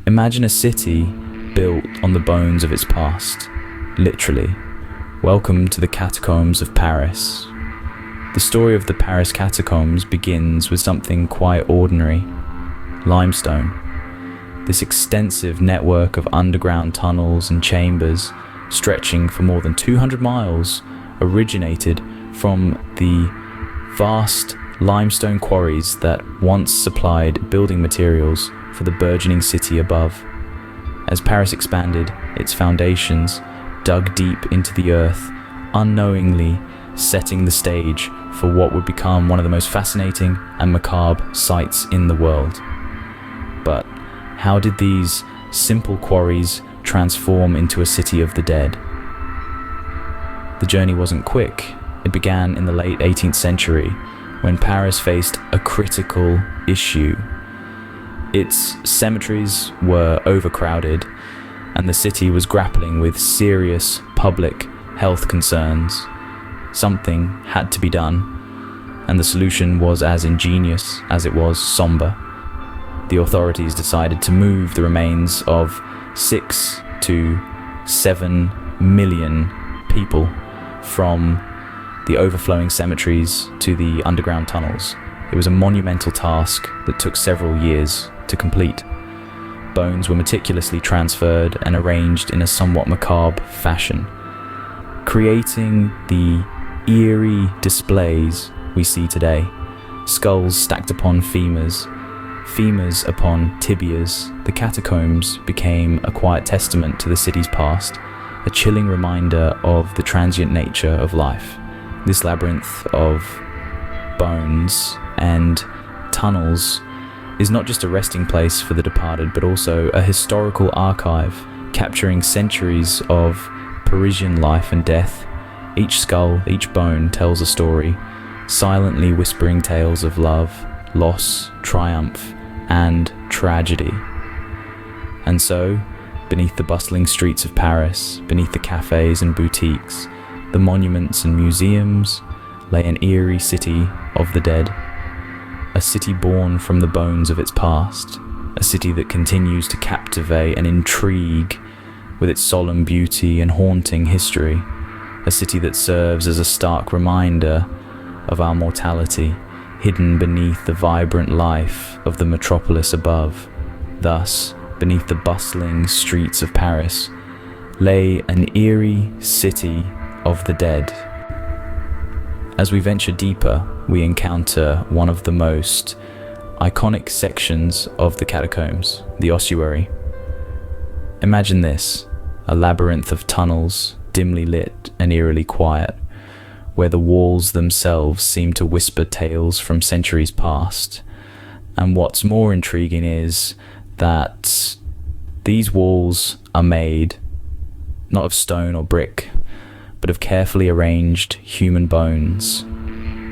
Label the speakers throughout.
Speaker 1: Imagine a city built on the bones of its past, literally. Welcome to the Catacombs of Paris. The story of the Paris Catacombs begins with something quite ordinary: limestone. This extensive network of underground tunnels and chambers, stretching for more than 200 miles, originated from the vast limestone quarries that once supplied building materials for the burgeoning city above. As Paris expanded, its foundations dug deep into the earth, unknowingly setting the stage for what would become one of the most fascinating and macabre sights in the world. But how did these simple quarries transform into a city of the dead? The journey wasn't quick. It began in the late 18th century, when Paris faced a critical issue. Its cemeteries were overcrowded, and the city was grappling with serious public health concerns. Something had to be done, and the solution was as ingenious as it was somber. The authorities decided to move the remains of 6 to 7 million people from the overflowing cemeteries to the underground tunnels. It was a monumental task that took several years to complete. Bones were meticulously transferred and arranged in a somewhat macabre fashion, creating the eerie displays we see today. Skulls stacked upon femurs, femurs upon tibias. The catacombs became a quiet testament to the city's past, a chilling reminder of the transient nature of life. This labyrinth of bones and tunnels is not just a resting place for the departed, but also a historical archive capturing centuries of Parisian life and death. Each skull, each bone tells a story, silently whispering tales of love, loss, triumph, and tragedy. And so, beneath the bustling streets of Paris, beneath the cafes and boutiques, the monuments and museums, lay an eerie city of the dead. A city born from the bones of its past. A city that continues to captivate and intrigue with its solemn beauty and haunting history. A city that serves as a stark reminder of our mortality, hidden beneath the vibrant life of the metropolis above. Thus, beneath the bustling streets of Paris, lay an eerie city of the dead. As we venture deeper, we encounter one of the most iconic sections of the catacombs, the ossuary. Imagine this: a labyrinth of tunnels, dimly lit and eerily quiet, where the walls themselves seem to whisper tales from centuries past. And what's more intriguing is that these walls are made not of stone or brick, but of carefully arranged human bones.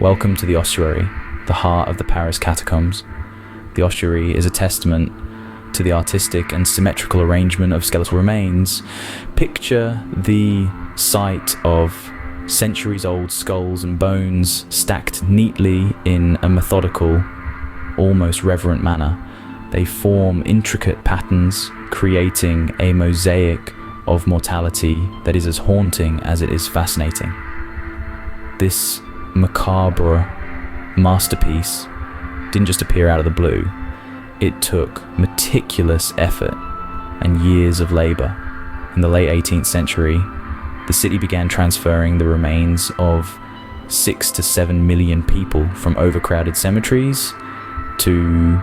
Speaker 1: Welcome to the ossuary, the heart of the Paris catacombs. The ossuary is a testament to the artistic and symmetrical arrangement of skeletal remains. Picture the sight of centuries-old skulls and bones stacked neatly in a methodical, almost reverent manner. They form intricate patterns, creating a mosaic of mortality that is as haunting as it is fascinating. This macabre masterpiece didn't just appear out of the blue. It took meticulous effort and years of labor. In the late 18th century, the city began transferring the remains of 6 to 7 million people from overcrowded cemeteries to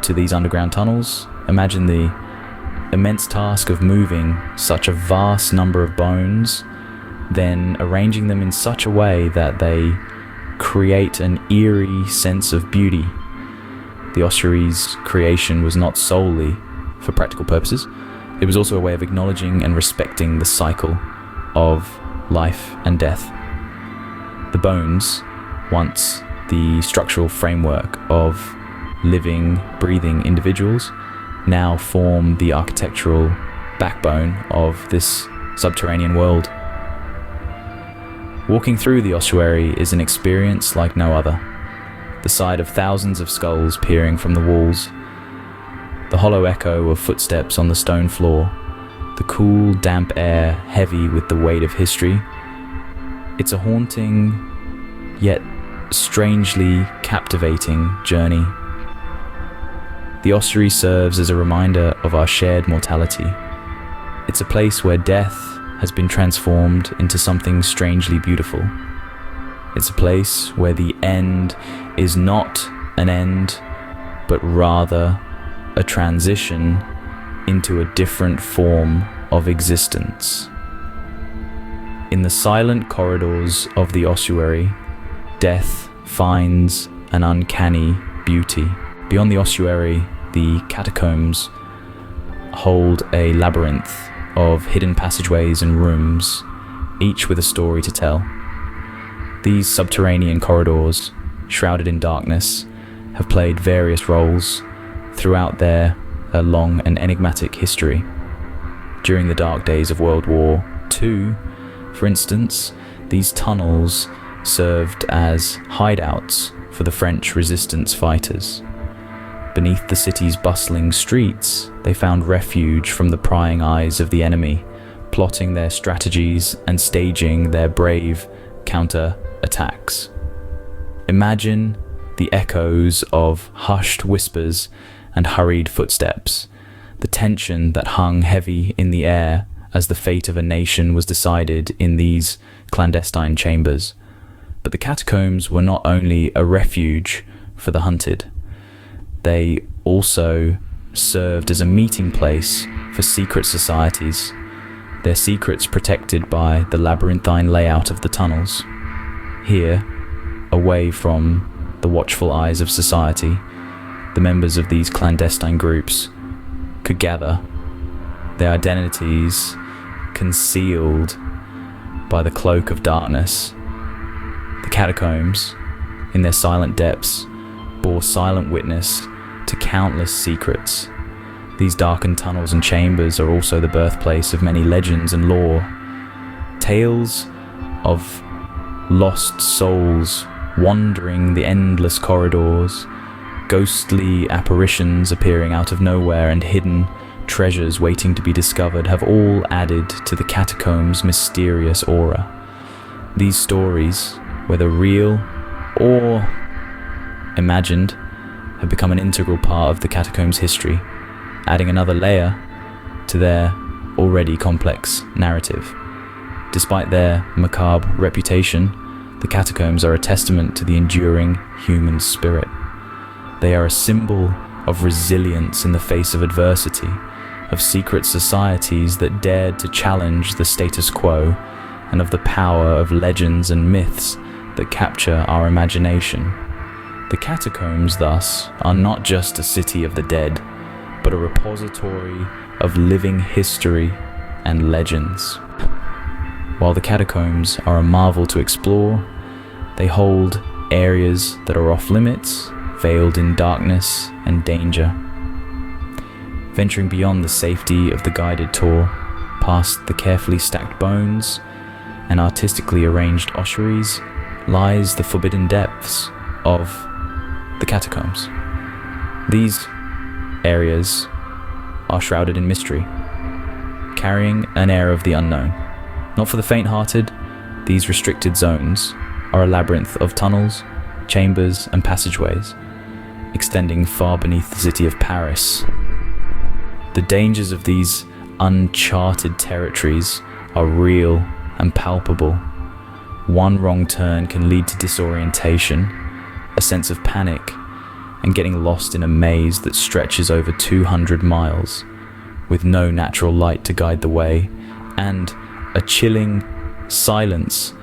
Speaker 1: these underground tunnels. Imagine the immense task of moving such a vast number of bones, then arranging them in such a way that they create an eerie sense of beauty. The ossuary's creation was not solely for practical purposes. It was also a way of acknowledging and respecting the cycle of life and death. The bones, once the structural framework of living, breathing individuals, now form the architectural backbone of this subterranean world. Walking through the ossuary is an experience like no other. The sight of thousands of skulls peering from the walls, the the hollow echo of footsteps on the stone floor, the cool, damp air heavy with the weight of history. It's a haunting, yet strangely captivating journey. The Ocer serves as a reminder of our shared mortality. It's a place where death has been transformed into something strangely beautiful. It's a place where the end is not an end, but rather a transition into a different form of existence. In the silent corridors of the ossuary, death finds an uncanny beauty. Beyond the ossuary, the catacombs hold a labyrinth of hidden passageways and rooms, each with a story to tell. These subterranean corridors, shrouded in darkness, have played various roles throughout their long and enigmatic history. During the dark days of World War II, for instance, these tunnels served as hideouts for the French resistance fighters. Beneath the city's bustling streets, they found refuge from the prying eyes of the enemy, plotting their strategies and staging their brave counter-attacks. Imagine the echoes of hushed whispers and hurried footsteps, the tension that hung heavy in the air as the fate of a nation was decided in these clandestine chambers. But the catacombs were not only a refuge for the hunted, they also served as a meeting place for secret societies, their secrets protected by the labyrinthine layout of the tunnels. Here, away from the watchful eyes of society, the members of these clandestine groups could gather, their identities concealed by the cloak of darkness. The catacombs, in their silent depths, bore silent witness to countless secrets. These darkened tunnels and chambers are also the birthplace of many legends and lore. Tales of lost souls wandering the endless corridors, ghostly apparitions appearing out of nowhere, and hidden treasures waiting to be discovered have all added to the catacombs' mysterious aura. These stories, whether real or imagined, have become an integral part of the catacombs' history, adding another layer to their already complex narrative. Despite their macabre reputation, the catacombs are a testament to the enduring human spirit. They are a symbol of resilience in the face of adversity, of secret societies that dared to challenge the status quo, and of the power of legends and myths that capture our imagination. The catacombs, thus, are not just a city of the dead, but a repository of living history and legends. While the catacombs are a marvel to explore, they hold areas that are off limits, veiled in darkness and danger. Venturing beyond the safety of the guided tour, past the carefully stacked bones and artistically arranged ossuaries, lies the forbidden depths of the catacombs. These areas are shrouded in mystery, carrying an air of the unknown. Not for the faint-hearted, these restricted zones are a labyrinth of tunnels, chambers, and passageways, extending far beneath the city of Paris. The dangers of these uncharted territories are real and palpable. One wrong turn can lead to disorientation, a sense of panic, and getting lost in a maze that stretches over 200 miles, with no natural light to guide the way, and a chilling silence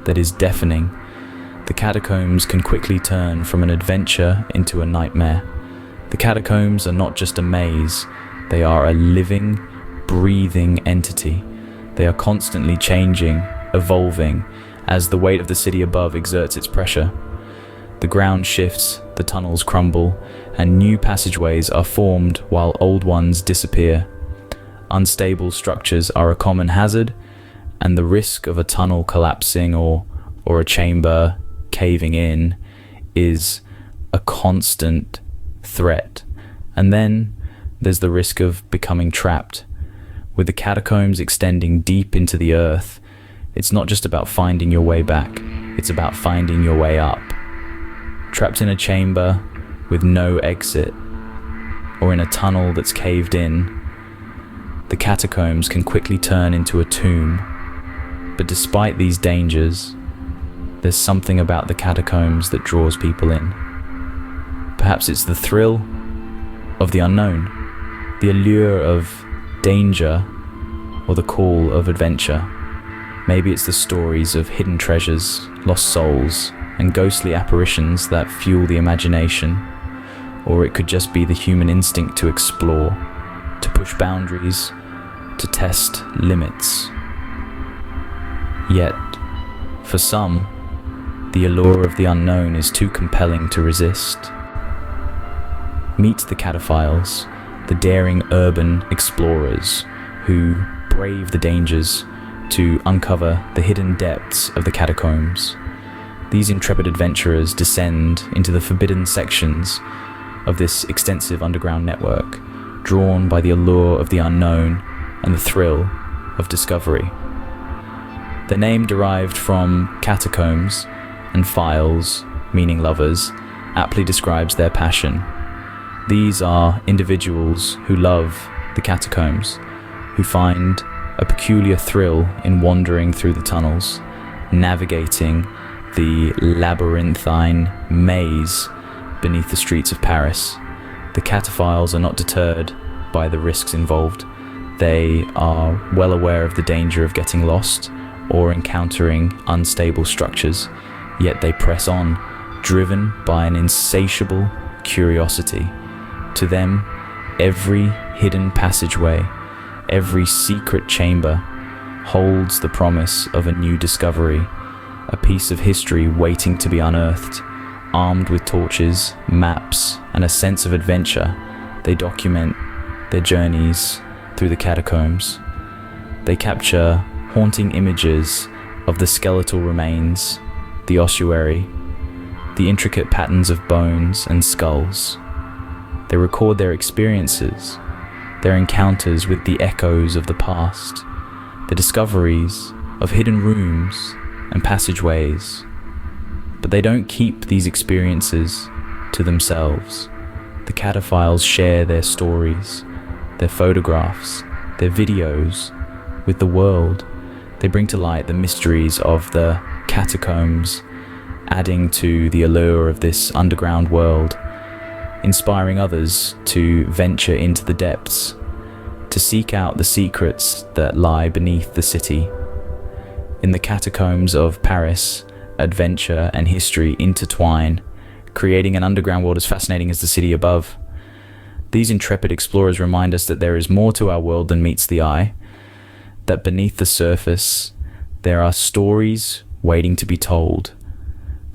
Speaker 1: that is deafening. The catacombs can quickly turn from an adventure into a nightmare. The catacombs are not just a maze, they are a living, breathing entity. They are constantly changing, evolving, as the weight of the city above exerts its pressure. The ground shifts, the tunnels crumble, and new passageways are formed while old ones disappear. Unstable structures are a common hazard, and the risk of a tunnel collapsing or a chamber caving in is a constant threat. And then there's the risk of becoming trapped. With the catacombs extending deep into the earth, it's not just about finding your way back, it's about finding your way up. Trapped in a chamber with no exit, or in a tunnel that's caved in, the catacombs can quickly turn into a tomb. But despite these dangers, there's something about the catacombs that draws people in. Perhaps it's the thrill of the unknown, the allure of danger, or the call of adventure. Maybe it's the stories of hidden treasures, lost souls, and ghostly apparitions that fuel the imagination. Or it could just be the human instinct to explore, to push boundaries, to test limits. Yet, for some, the allure of the unknown is too compelling to resist. Meet the Cataphiles, the daring urban explorers who brave the dangers to uncover the hidden depths of the catacombs. These intrepid adventurers descend into the forbidden sections of this extensive underground network, drawn by the allure of the unknown and the thrill of discovery. The name derived from catacombs and philes, meaning lovers, aptly describes their passion. These are individuals who love the catacombs, who find a peculiar thrill in wandering through the tunnels, navigating the labyrinthine maze beneath the streets of Paris. The Cataphiles are not deterred by the risks involved. They are well aware of the danger of getting lost or encountering unstable structures, yet they press on, driven by an insatiable curiosity. To them, every hidden passageway, every secret chamber holds the promise of a new discovery, a piece of history waiting to be unearthed. Armed with torches, maps, and a sense of adventure, they document their journeys through the catacombs. They capture haunting images of the skeletal remains, the ossuary, the intricate patterns of bones and skulls. They record their experiences, their encounters with the echoes of the past, the discoveries of hidden rooms and passageways. But they don't keep these experiences to themselves. The Cataphiles share their stories, their photographs, their videos with the world. They bring to light the mysteries of the catacombs, adding to the allure of this underground world, inspiring others to venture into the depths, to seek out the secrets that lie beneath the city. In the catacombs of Paris, adventure and history intertwine, creating an underground world as fascinating as the city above. These intrepid explorers remind us that there is more to our world than meets the eye, that beneath the surface there are stories waiting to be told,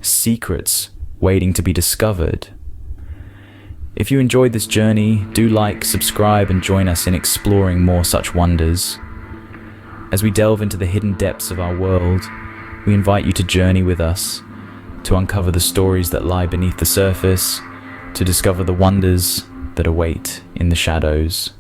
Speaker 1: secrets waiting to be discovered. If you enjoyed this journey, do like, subscribe, and join us in exploring more such wonders. As we delve into the hidden depths of our world, we invite you to journey with us, to uncover the stories that lie beneath the surface, to discover the wonders that await in the shadows.